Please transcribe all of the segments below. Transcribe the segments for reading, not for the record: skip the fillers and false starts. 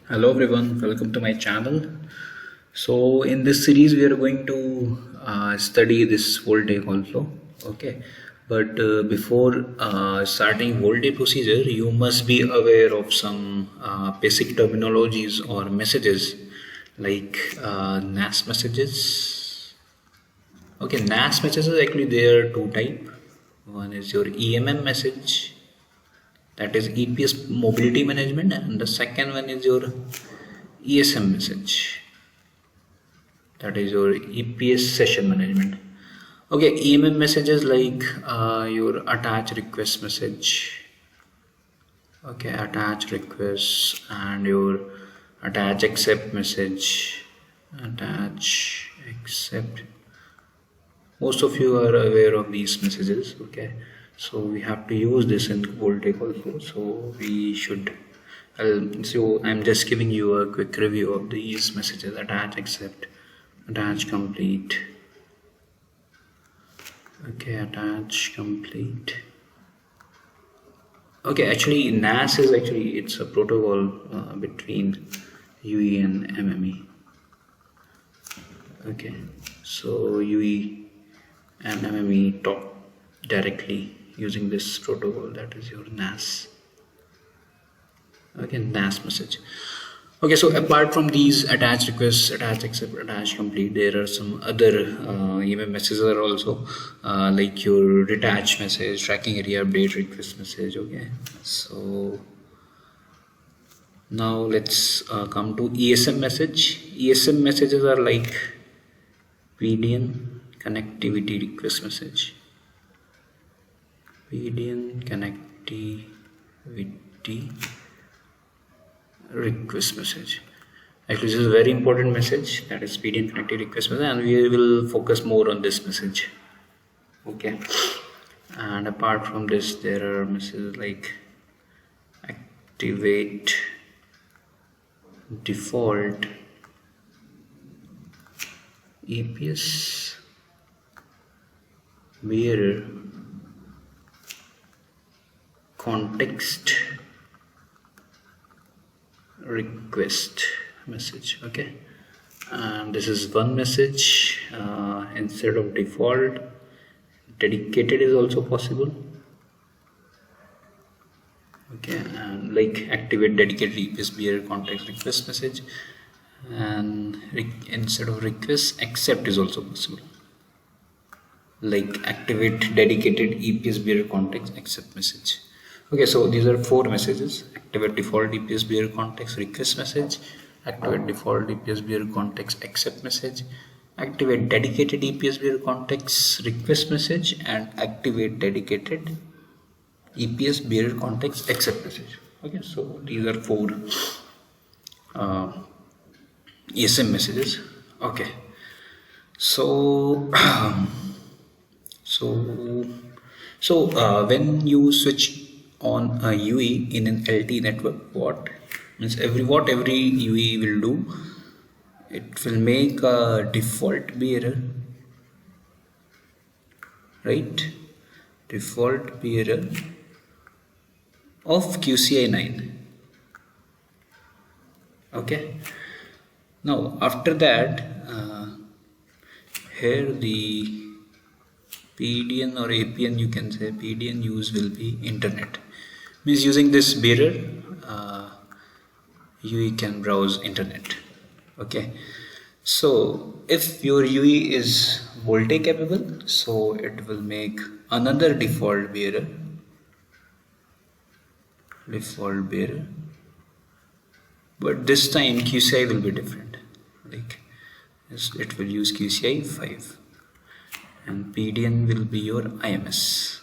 Hello everyone, welcome to my channel. So in this series we are going to study this VolTE also. Okay, but before starting VolTE procedure, you must be aware of some basic terminologies or messages like NAS messages. Okay, NAS messages actually there are two type. One is your EMM message, that is EPS mobility management, and the second one is your ESM message, that is your EPS session management. Okay, EMM messages like your attach request message. Okay, attach request and your attach accept message. Attach accept. Most of you are aware of these messages. Okay, so we have to use this in VolTE also. So we should. So I'm just giving you a quick review of these messages: attach accept, attach complete. Okay, attach complete. Okay, actually NAS is it's a protocol between UE and MME. Okay, so UE and MME talk directly using this protocol, that is your NAS. Okay, NAS message. Okay, so apart from these attach requests, attach accept, attach complete, there are some other EMM messages are also like your detach message, tracking area update request message. Okay, so now let's come to ESM message. ESM messages are like PDN Connectivity Request message. PDN Connectivity Request message. Actually, this is a very important message, that is PDN Connectivity Request message, and we will focus more on this message. Okay, and apart from this, there are messages like activate default EPS bearer context request message. Okay, and this is one message. Instead of default, dedicated is also possible. Okay, and like activate dedicated EPS bearer context request message, and instead of request, accept is also possible, like activate dedicated EPS bearer context accept message. Okay, so these are four messages: activate default EPS bearer context request message, activate default EPS bearer context accept message, activate dedicated EPS bearer context request message, and activate dedicated EPS bearer context accept message. Okay, so these are four ESM messages. Okay, so when you switch on a UE in an LTE network, what every UE will do, it will make a default bearer, right? Default bearer of QCI 9. Okay, now after that here the PDN or APN, you can say PDN use will be internet, means using this bearer UE can browse internet. Okay, so if your UE is VolTE capable, so it will make another default bearer, but this time QCI will be different, like it will use QCI 5, and PDN will be your IMS.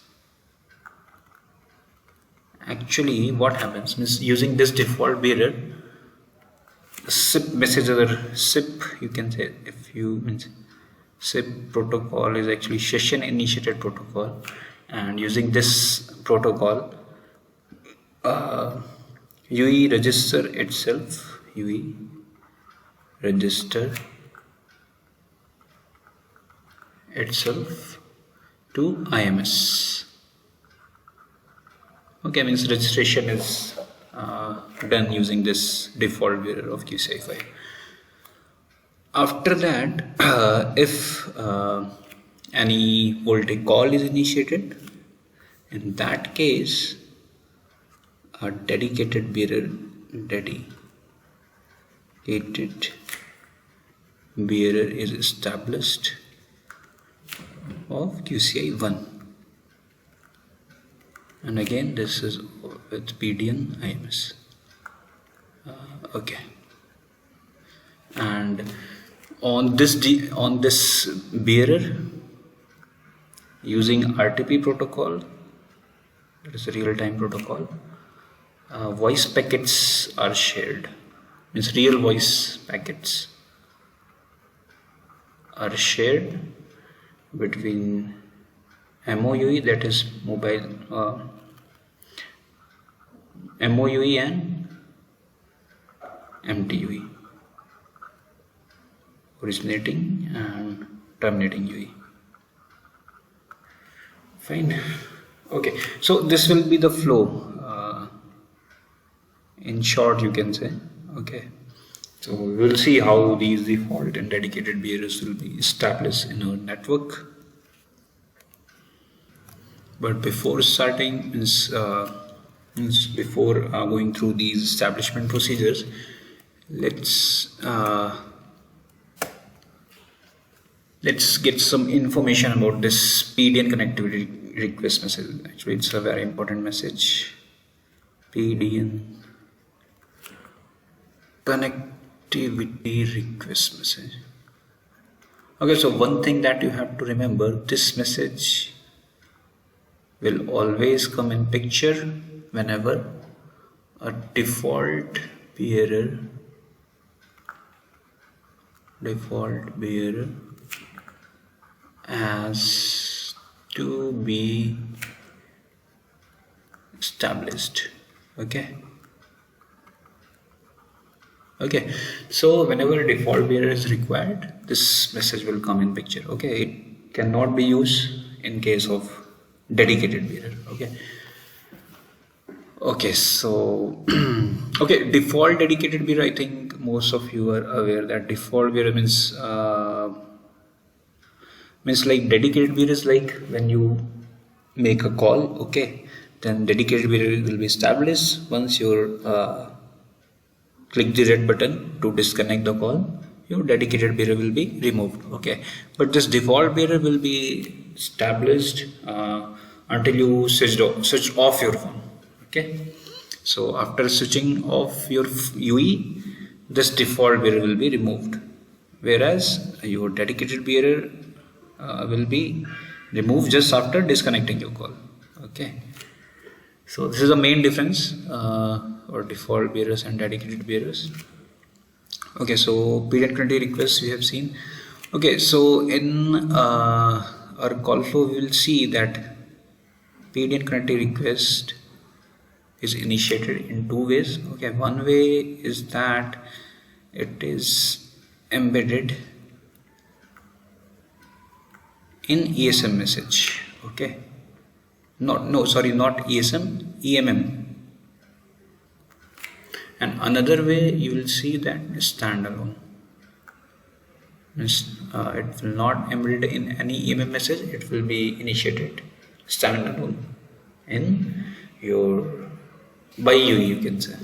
Actually what happens means, using this default bearer, SIP messages are SIP, you can say, if you means SIP protocol is actually session initiated protocol, and using this protocol UE register itself, UE register itself to IMS. Okay, means registration is done using this default bearer of QCI 5. After that, if any VolTE call is initiated, in that case a dedicated bearer is established of QCI 1, and again this is with PDN IMS. Okay, and on this bearer, using RTP protocol, that is a real-time protocol, voice packets are shared, means real voice packets are shared between MOUE, that is mobile MOUE, and MTUE, originating and terminating UE. Fine. Okay, so this will be the flow, in short you can say. Okay, so we will see how these default and dedicated bearers will be established in our network. But before starting, before going through these establishment procedures, let's get some information about this PDN connectivity request message. Actually, it's a very important message. PDN connectivity request message. Okay, so one thing that you have to remember, this message will always come in picture whenever a default bearer has to be established. Okay, so whenever a default bearer is required, this message will come in picture. Okay, it cannot be used in case of dedicated bearer. Okay, so okay, default dedicated bearer, I think most of you are aware that default bearer means like dedicated bearer is like when you make a call, okay, then dedicated bearer will be established. Once you click the red button to disconnect the call, your dedicated bearer will be removed. Okay, but this default bearer will be established until you switch off your phone. Okay, so after switching off your UE, this default bearer will be removed, whereas your dedicated bearer will be removed just after disconnecting your call. Okay, so this is the main difference, or default bearers and dedicated bearers. Okay, so PDN connectivity request we have seen. Okay, so in our call flow we will see that PDN connectivity request is initiated in two ways. Okay, one way is that it is embedded in ESM message. Okay, not ESM, EMM. And another way you will see that standalone. It will not embedded in any EMM message, it will be initiated standalone in your by you can say.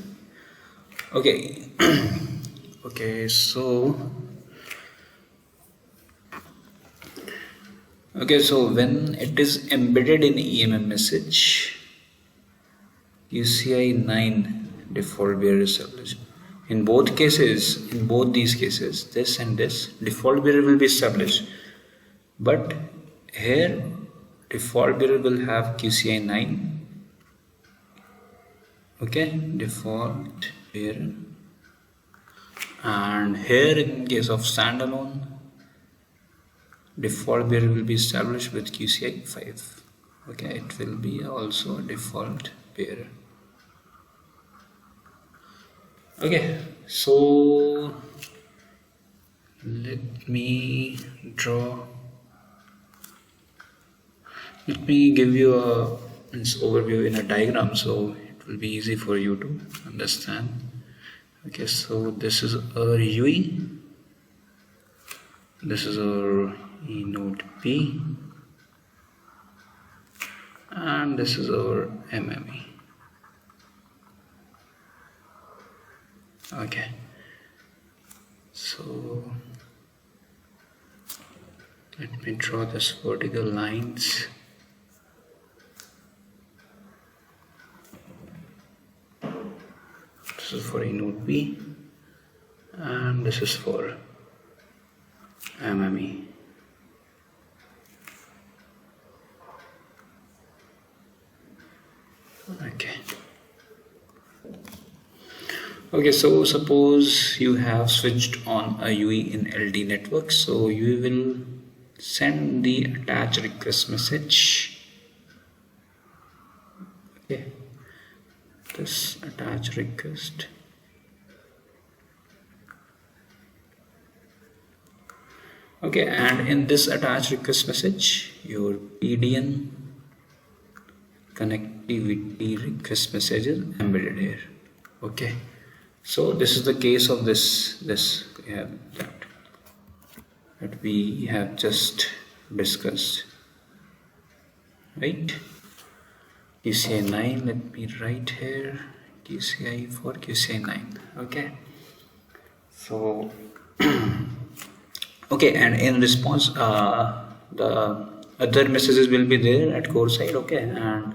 Okay. Okay, so when it is embedded in EMM message, UCI 9 default bearer established. In both these cases, this and this, default bearer will be established, but here default bearer will have QCI 9. Okay, default bearer, and here in case of standalone, default bearer will be established with QCI 5. Okay, it will be also a default bearer. Okay, so let me give you a overview in a diagram, so it will be easy for you to understand. Okay, so this is our UE, this is our E node P, and this is our MME. Okay, so let me draw this vertical lines. This is for E node P and this is for MME. Okay, so suppose you have switched on a UE in LT network, so you will send the attach request message. Okay, this attach request. Okay, and in this attach request message, your PDN connectivity request message is embedded here. Okay, so this is the case of this we have that we have just discussed, right? QCI 9, let me write here QCI for QCI 9. Okay, so okay, and in response the other messages will be there at core side. Okay, and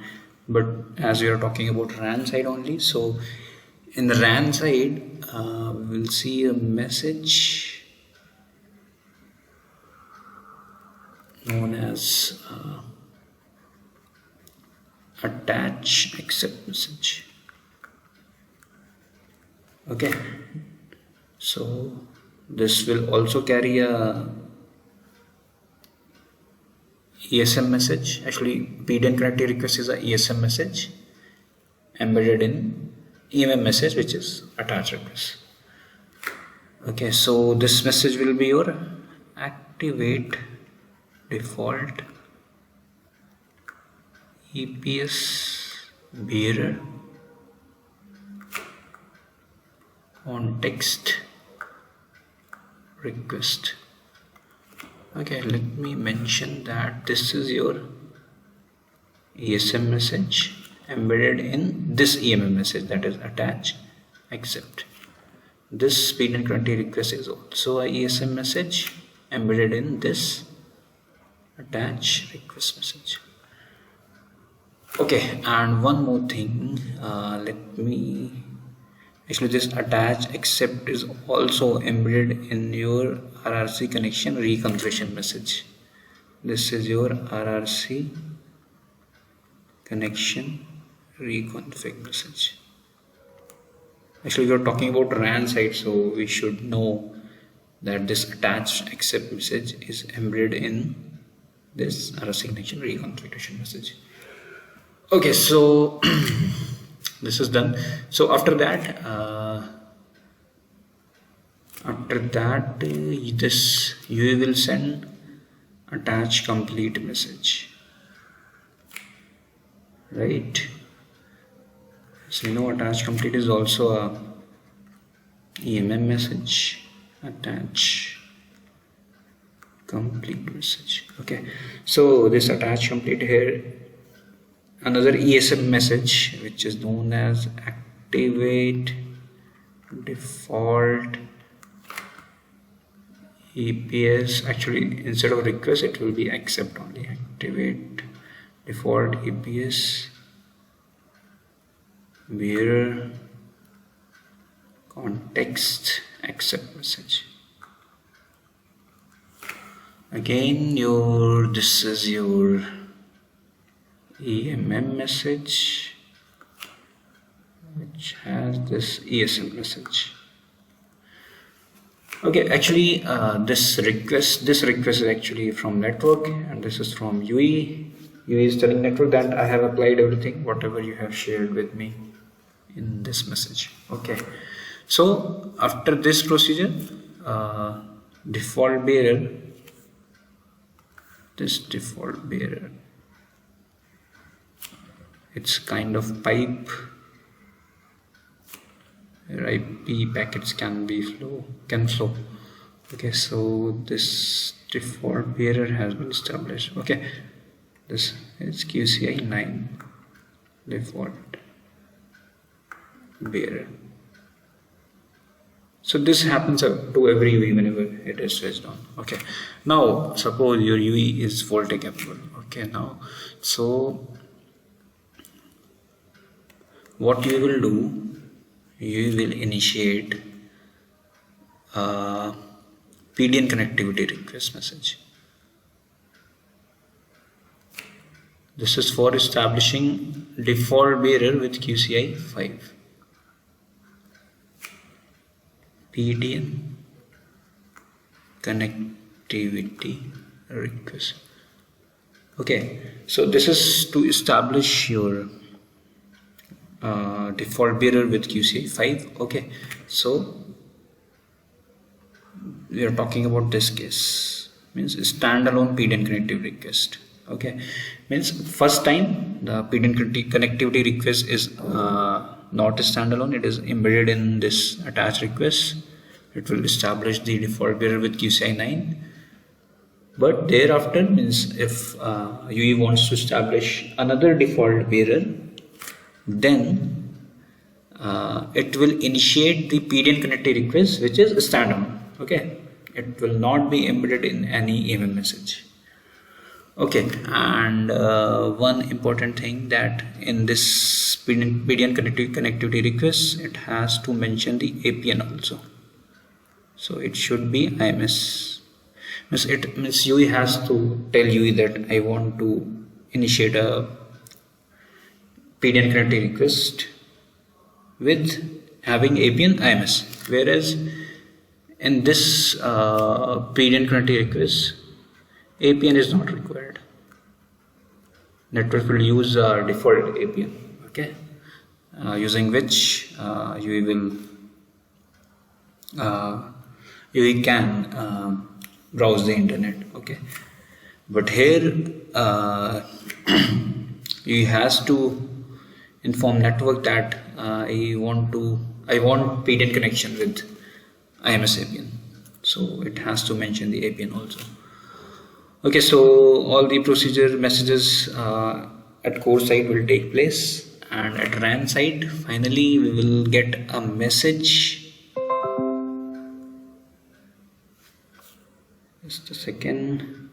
but as we are talking about RAN side only, so in the RAN side we will see a message known as attach accept message. Okay, so this will also carry a ESM message. Actually, PDN connectivity request is a ESM message embedded in EMM message, which is attach request. Okay, so this message will be your activate default EPS bearer on text request. Okay, let me mention that this is your ESM message embedded in this EMM message, that is attach accept. This PDN connectivity request is also a ESM message embedded in this attach request message. Okay, and one more thing, actually this attach accept is also embedded in your RRC connection reconfiguration message. This is your RRC connection reconfig message. Actually we are talking about RAN side, so we should know that this attach accept message is embedded in this RRC connection reconfiguration message. Okay, so this is done. So after that this you will send attach complete message, right? So you know attach complete is also a EMM message, attach complete message. Okay, so this attach complete here, another ESM message which is known as activate default EPS. Actually instead of request it will be accept only. Activate default EPS bearer context accept message. Again this is your EMM message which has this ESM message. Okay, actually this request is actually from network and this is from UE. UE is telling network that I have applied everything whatever you have shared with me in this message. Okay, so after this procedure default bearer, this default bearer, it's kind of pipe your IP packets can flow. Okay, so this default bearer has been established. Okay, this is QCI 9 default bearer. So this happens to every UI whenever it is switched on. Okay, now suppose your UI is VolTE capable. Okay, now so what you will do, you will initiate a PDN connectivity request message. This is for establishing default bearer with QCI 5. PDN connectivity request. Okay, so this is to establish your default bearer with QCI 5. Okay, so we are talking about this case, means standalone PDN connectivity request. Okay, means first time the PDN connectivity request is not standalone, it is embedded in this attached request. It will establish the default bearer with QCI 9, but thereafter, means if UE wants to establish another default bearer, then it will initiate the PDN connectivity request, which is standalone. Okay, it will not be embedded in any EMM message. Okay, and one important thing, that in this PDN connectivity request, it has to mention the APN also. So it should be IMS. It means UE has to tell UE that I want to initiate a PDN connectivity request with having APN IMS, whereas in this PDN connectivity request, APN is not required. Network will use default APN. Okay, using which you can browse the internet. Okay, but here you has to inform network that I want PDN connection with IMS APN, so it has to mention the APN also. Okay, so all the procedure messages at core side will take place, and at RAN side finally we will get a message. Just a second,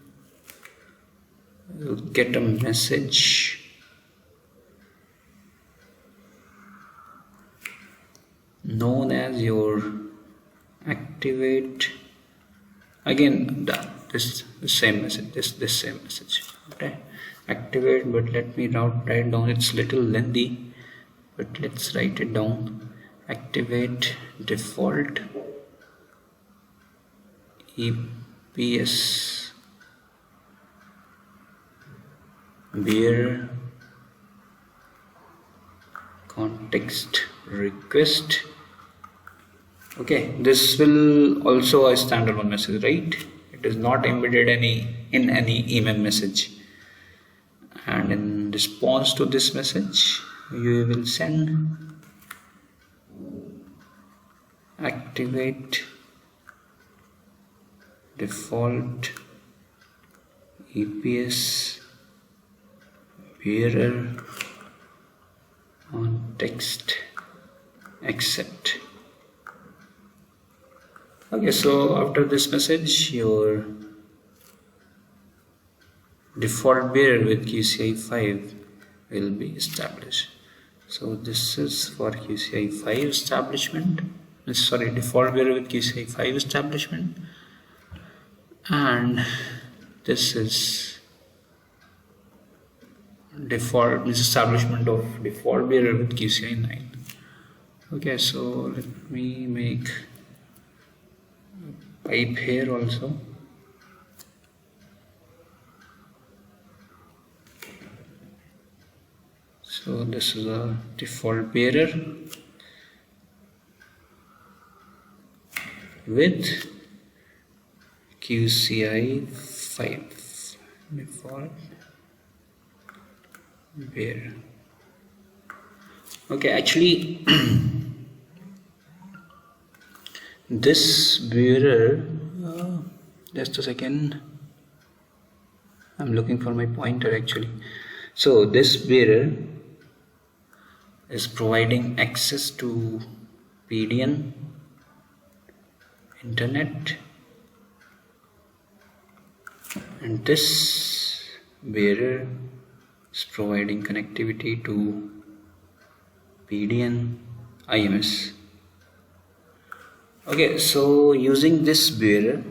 we'll get a message known as your activate, again this same message, this same message. Okay, activate, but let me write down, it's little lengthy, but let's write it down. Activate default EPS bearer context request. Okay, this will also a standalone message, right? It is not embedded in any EMM message, and in response to this message you will send activate default EPS bearer on text accept. Okay, so after this message, your default bearer with QCI 5 will be established. So this is for QCI 5 establishment, default bearer with QCI 5 establishment, and this is default establishment of default bearer with QCI 9. Okay, so let me make pipe here also. So this is a default bearer with QCI 5 default bearer. Okay, actually This bearer, just a second, I'm looking for my pointer actually. So this bearer is providing access to PDN internet, and this bearer is providing connectivity to PDN IMS. Okay, so using this bearer,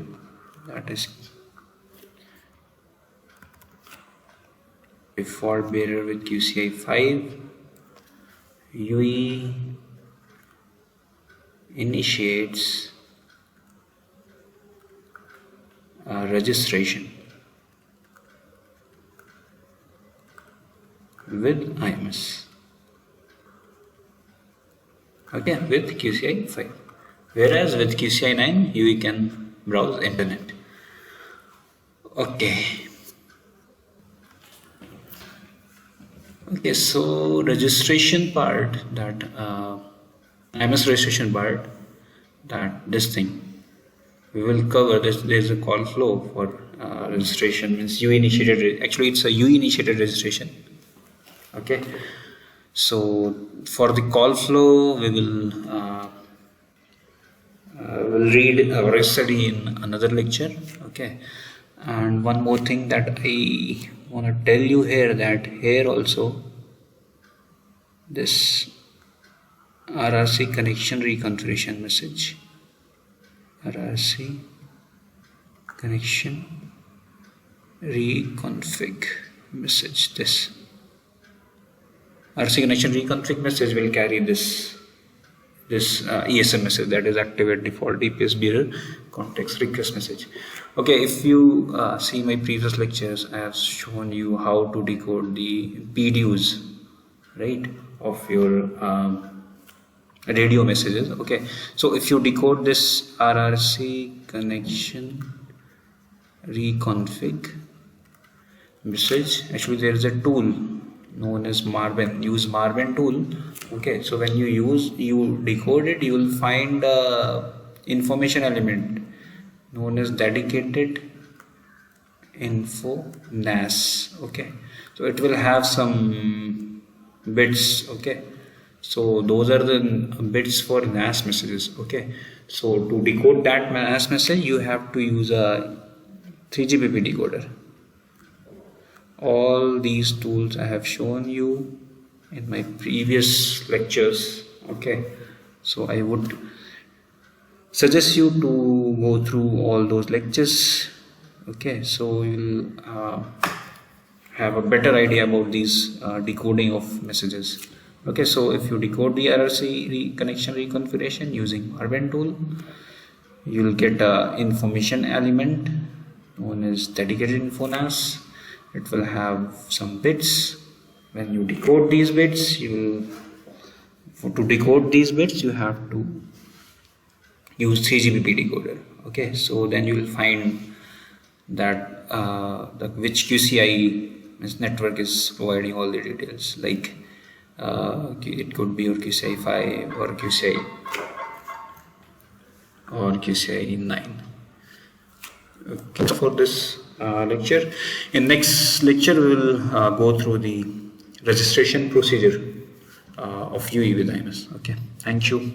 that is default bearer with QCI 5, UE initiates registration with IMS, okay, with QCI 5, whereas with QCI 9 you can browse internet. Okay, so registration part, that IMS registration part, that this thing we will cover. There's a call flow for registration, means you initiated, actually it's a you initiated registration. Okay, so for the call flow we will read or study in another lecture. Okay, and one more thing that I want to tell you here, that here also this RRC connection reconfiguration message, RRC connection reconfig message, this RRC connection reconfig message will carry this ESM message, that is activate default DPS bearer context request message. Okay, if you see my previous lectures, I have shown you how to decode the PDUs, right, of your radio messages. Okay, so if you decode this RRC connection reconfig message, actually there is a tool known as Marvin, use Marvin tool. Okay, so when you decode it, you will find information element known as dedicated info NAS. Okay, so it will have some bits. Okay, so those are the bits for NAS messages. Okay, so to decode that NAS message you have to use a 3GPP decoder. All these tools I have shown you in my previous lectures. Okay, so I would suggest you to go through all those lectures. Okay, so you'll have a better idea about these decoding of messages. Okay, so if you decode the RRC connection reconfiguration using Marvin tool, you'll get a information element known as dedicated info NAS. It will have some bits. When you decode these bits, to decode these bits you have to use 3GPP decoder. Okay, so then you will find that which QCI network is providing all the details, like it could be your QCI 5 or QCI 9. Okay, for this lecture, in next lecture we will go through the registration procedure of UE with IMS. Okay, thank you.